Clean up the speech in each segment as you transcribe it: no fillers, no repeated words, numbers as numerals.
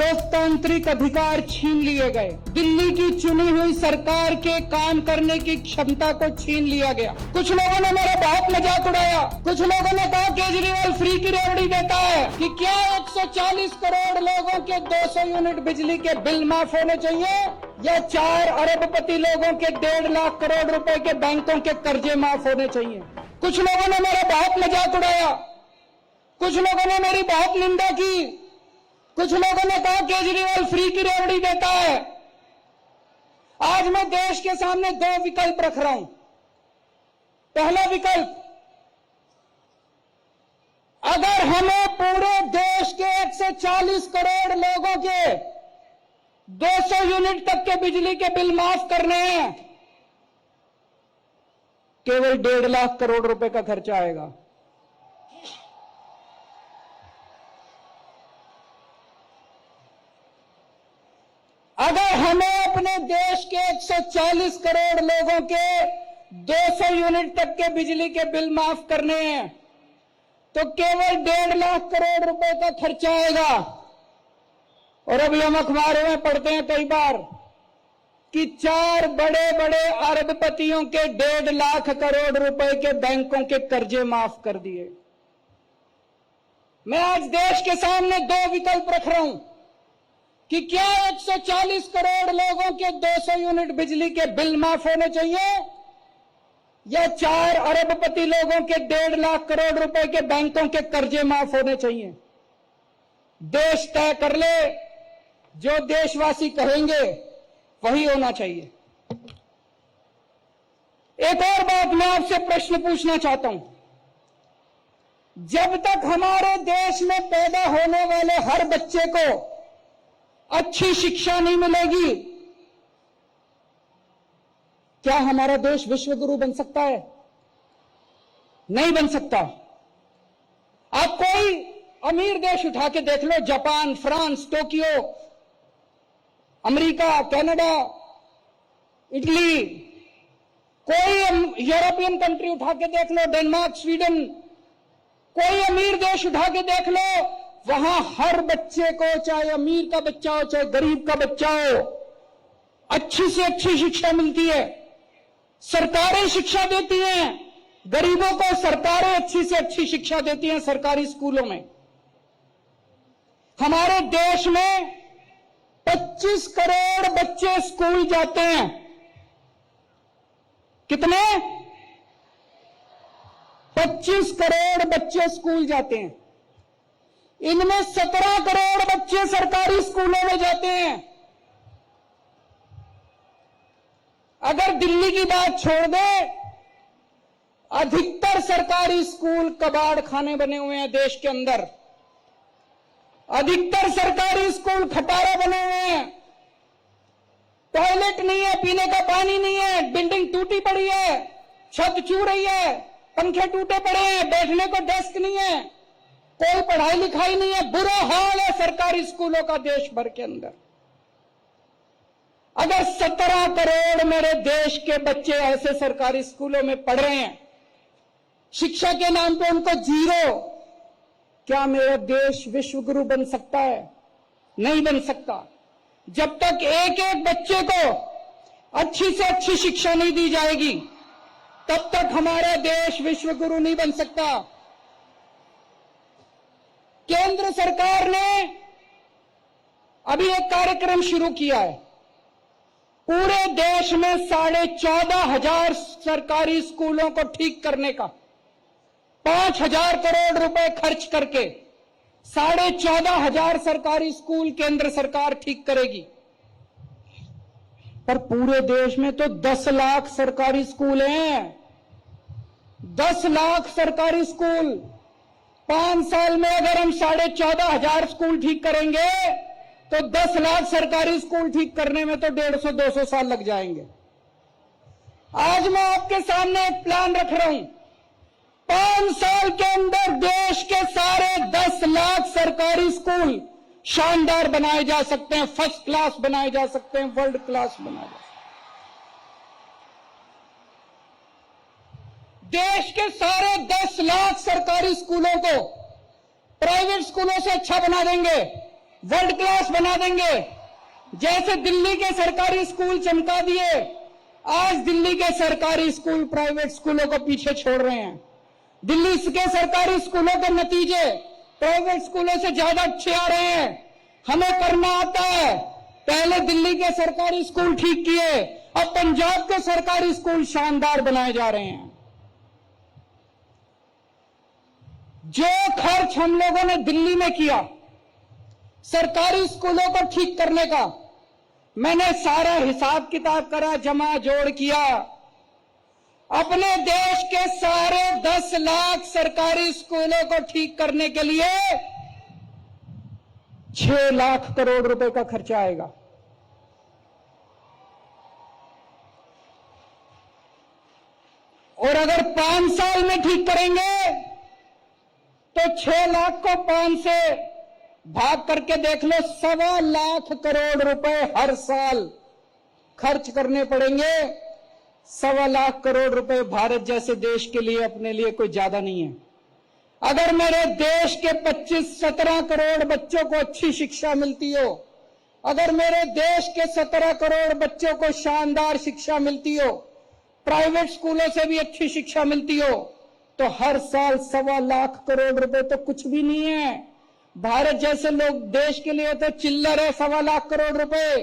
लोकतांत्रिक अधिकार छीन लिए गए। दिल्ली की चुनी हुई सरकार के काम करने की क्षमता को छीन लिया गया। कुछ लोगों ने मेरा बहुत मजाक उड़ाया। कुछ लोगों ने कहा केजरीवाल फ्री की रेवड़ी देता है कि क्या 140 करोड़ लोगों के 200 यूनिट बिजली के बिल माफ होने चाहिए या 4 अरबपति लोगों के 1.5 लाख करोड़ रुपए के बैंकों के कर्जे माफ होने चाहिए। कुछ लोगों ने मेरा बहुत मजाक उड़ाया। कुछ लोगों ने मेरी बहुत निंदा की। कुछ लोगों ने कहा केजरीवाल फ्री की रेवड़ी देता है। आज मैं देश के सामने 2 विकल्प रख रहा हूं। पहला विकल्प, अगर हमें पूरे देश के 140 करोड़ लोगों के 200 यूनिट तक के बिजली के बिल माफ करने हैं, केवल 1.5 लाख करोड़ रुपए का खर्चा आएगा। अगर हमें अपने देश के 140 करोड़ लोगों के 200 यूनिट तक के बिजली के बिल माफ करने हैं तो केवल 1.5 लाख करोड़ रुपए का खर्चा आएगा। और अभी हम अखबारों में पढ़ते हैं कई बार कि 4 बड़े बड़े अरबपतियों के 1.5 लाख करोड़ रुपए के बैंकों के कर्जे माफ कर दिए। मैं आज देश के सामने 2 विकल्प रख रहा हूं कि क्या 140 करोड़ लोगों के 200 यूनिट बिजली के बिल माफ होने चाहिए या 4 अरबपति लोगों के 1.5 लाख करोड़ रुपए के बैंकों के कर्जे माफ होने चाहिए। देश तय कर ले, जो देशवासी कहेंगे वही होना चाहिए। एक और बात मैं आपसे प्रश्न पूछना चाहता हूं। जब तक हमारे देश में पैदा होने वाले हर बच्चे को अच्छी शिक्षा नहीं मिलेगी, क्या हमारा देश विश्व गुरु बन सकता है? नहीं बन सकता। आप कोई अमीर देश उठा के देख लो, Japan, France, Tokyo, America, Canada, Italy, कोई यूरोपियन कंट्री उठा के देख लो, डेनमार्क, स्वीडन, कोई अमीर देश उठा के देख लो, वहां हर बच्चे को, चाहे अमीर का बच्चा हो चाहे गरीब का बच्चा हो, अच्छी से अच्छी शिक्षा मिलती है। सरकारें शिक्षा देती हैं, गरीबों को सरकारें अच्छी से अच्छी शिक्षा देती हैं सरकारी स्कूलों में। हमारे देश में 25 करोड़ बच्चे स्कूल जाते हैं। कितने? 25 करोड़ बच्चे स्कूल जाते हैं। इनमें 17 करोड़ बच्चे सरकारी स्कूलों में जाते हैं। अगर दिल्ली की बात छोड़ दे, अधिकतर सरकारी स्कूल कबाड़ खाने बने हुए हैं देश के अंदर। अधिकतर सरकारी स्कूल खटारा बने हुए हैं। टॉयलेट नहीं है, पीने का पानी नहीं है, बिल्डिंग टूटी पड़ी है, छत छू रही है, पंखे टूटे पड़े हैं, बैठने को डेस्क नहीं है, कोई पढ़ाई लिखाई नहीं है। बुरा हाल है सरकारी स्कूलों का देश भर के अंदर। अगर 17 करोड़ मेरे देश के बच्चे ऐसे सरकारी स्कूलों में पढ़ रहे हैं, शिक्षा के नाम पे उनको 0, क्या मेरा देश विश्व गुरु बन सकता है? नहीं बन सकता। जब तक एक एक बच्चे को अच्छी से अच्छी शिक्षा नहीं दी जाएगी, तब तक हमारा देश विश्व गुरु नहीं बन सकता। केंद्र सरकार ने अभी एक कार्यक्रम शुरू किया है। पूरे देश में 14,500 सरकारी स्कूलों को ठीक करने का 5,000 करोड़ रुपए खर्च करके 14,500 सरकारी स्कूल केंद्र सरकार ठीक करेगी। पर पूरे देश में तो 10 लाख सरकारी स्कूल हैं। 10 लाख सरकारी स्कूल। 5 साल में अगर हम 14,500 स्कूल ठीक करेंगे तो 10 लाख सरकारी स्कूल ठीक करने में तो 150-200 साल लग जाएंगे। आज मैं आपके सामने एक प्लान रख रहा हूं। 5 साल के अंदर देश के सारे 10 लाख सरकारी स्कूल शानदार बनाए जा सकते हैं, फर्स्ट क्लास बनाए जा सकते हैं, वर्ल्ड क्लास बनाए जा सकते हैं। देश के सारे 10 लाख सरकारी स्कूलों को प्राइवेट स्कूलों से अच्छा बना देंगे। वर्ल्ड क्लास बना देंगे। जैसे दिल्ली के सरकारी स्कूल चमका दिए, आज दिल्ली के सरकारी स्कूल प्राइवेट स्कूलों को पीछे छोड़ रहे हैं। दिल्ली के सरकारी स्कूलों के नतीजे प्राइवेट स्कूलों से ज्यादा अच्छे आ रहे हैं। हमें करना आता है। पहले दिल्ली के सरकारी स्कूल ठीक किए, अब पंजाब के सरकारी स्कूल शानदार बनाए जा रहे हैं। जो खर्च हम लोगों ने दिल्ली में किया सरकारी स्कूलों को ठीक करने का, मैंने सारा हिसाब किताब करा, जमा जोड़ किया। अपने देश के सारे 10 लाख सरकारी स्कूलों को ठीक करने के लिए 6 लाख करोड़ रुपए का खर्चा आएगा। और अगर 5 साल में ठीक करेंगे तो 6 लाख को 5 से भाग करके देख लो, 1.25 लाख करोड़ रुपए हर साल खर्च करने पड़ेंगे। 1.25 लाख करोड़ रुपए भारत जैसे देश के लिए, अपने लिए कोई ज्यादा नहीं है। अगर मेरे देश के 25-17 करोड़ बच्चों को अच्छी शिक्षा मिलती हो, अगर मेरे देश के 17 करोड़ बच्चों को शानदार शिक्षा मिलती हो, प्राइवेट स्कूलों से भी अच्छी शिक्षा मिलती हो, तो हर साल 1.25 लाख करोड़ रुपए तो कुछ भी नहीं है। भारत जैसे लोग देश के लिए तो चिल्लर है 1.25 लाख करोड़ रुपए।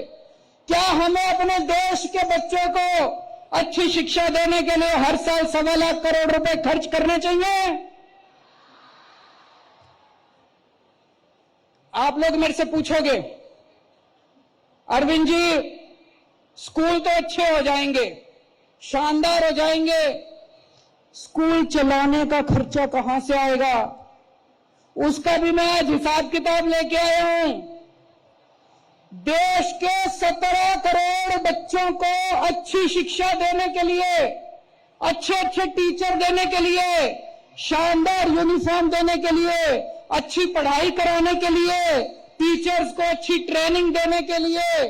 क्या हमें अपने देश के बच्चों को अच्छी शिक्षा देने के लिए हर साल 1.25 लाख करोड़ रुपए खर्च करने चाहिए? आप लोग मेरे से पूछोगे, अरविंद जी स्कूल तो अच्छे हो जाएंगे, शानदार हो जाएंगे, स्कूल चलाने का खर्चा कहां से आएगा? उसका भी मैं आज हिसाब किताब लेके आया हूं। देश के 17 करोड़ बच्चों को अच्छी शिक्षा देने के लिए, अच्छे अच्छे टीचर देने के लिए, शानदार यूनिफॉर्म देने के लिए, अच्छी पढ़ाई कराने के लिए, टीचर्स को अच्छी ट्रेनिंग देने के लिए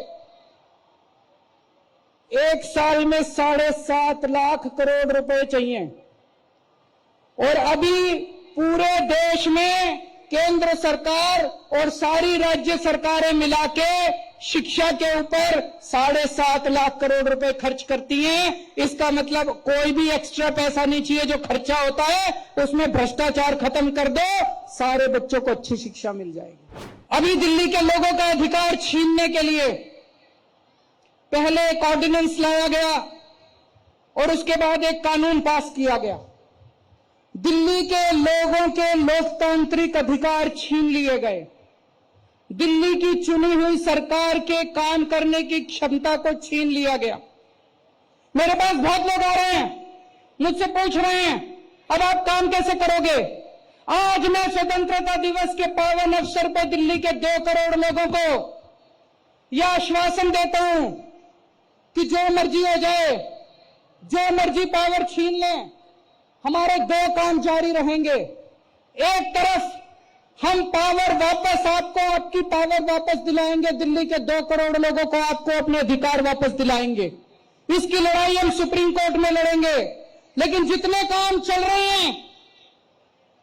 एक साल में 7.5 लाख करोड़ रुपए चाहिए। और अभी पूरे देश में केंद्र सरकार और सारी राज्य सरकारें मिला के शिक्षा के ऊपर 7.5 लाख करोड़ रुपए खर्च करती हैं। इसका मतलब कोई भी एक्स्ट्रा पैसा नहीं चाहिए। जो खर्चा होता है उसमें भ्रष्टाचार खत्म कर दो, सारे बच्चों को अच्छी शिक्षा मिल जाएगी। अभी दिल्ली के लोगों का अधिकार छीनने के लिए पहले एक ऑर्डिनेंस लाया गया और उसके बाद एक कानून पास किया गया। दिल्ली के लोगों के लोकतांत्रिक अधिकार छीन लिए गए। दिल्ली की चुनी हुई सरकार के काम करने की क्षमता को छीन लिया गया। मेरे पास बहुत लोग आ रहे हैं, मुझसे पूछ रहे हैं अब आप काम कैसे करोगे? आज मैं स्वतंत्रता दिवस के पावन अवसर पर दिल्ली के 2 करोड़ लोगों को यह आश्वासन देता हूं कि जो मर्जी हो जाए, जो मर्जी पावर छीन लें, हमारे 2 काम जारी रहेंगे। एक तरफ हम पावर वापस आपको, आपकी पावर वापस दिलाएंगे, दिल्ली के 2 करोड़ लोगों को आपको अपने अधिकार वापस दिलाएंगे। इसकी लड़ाई हम सुप्रीम कोर्ट में लड़ेंगे। लेकिन जितने काम चल रहे हैं,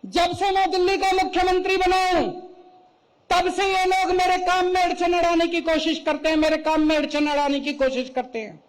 जब से मैं दिल्ली का मुख्यमंत्री बना हूं तब से ये लोग मेरे काम में अड़चन अड़ाने की कोशिश करते हैं, मेरे काम में अड़चन अड़ाने की कोशिश करते हैं।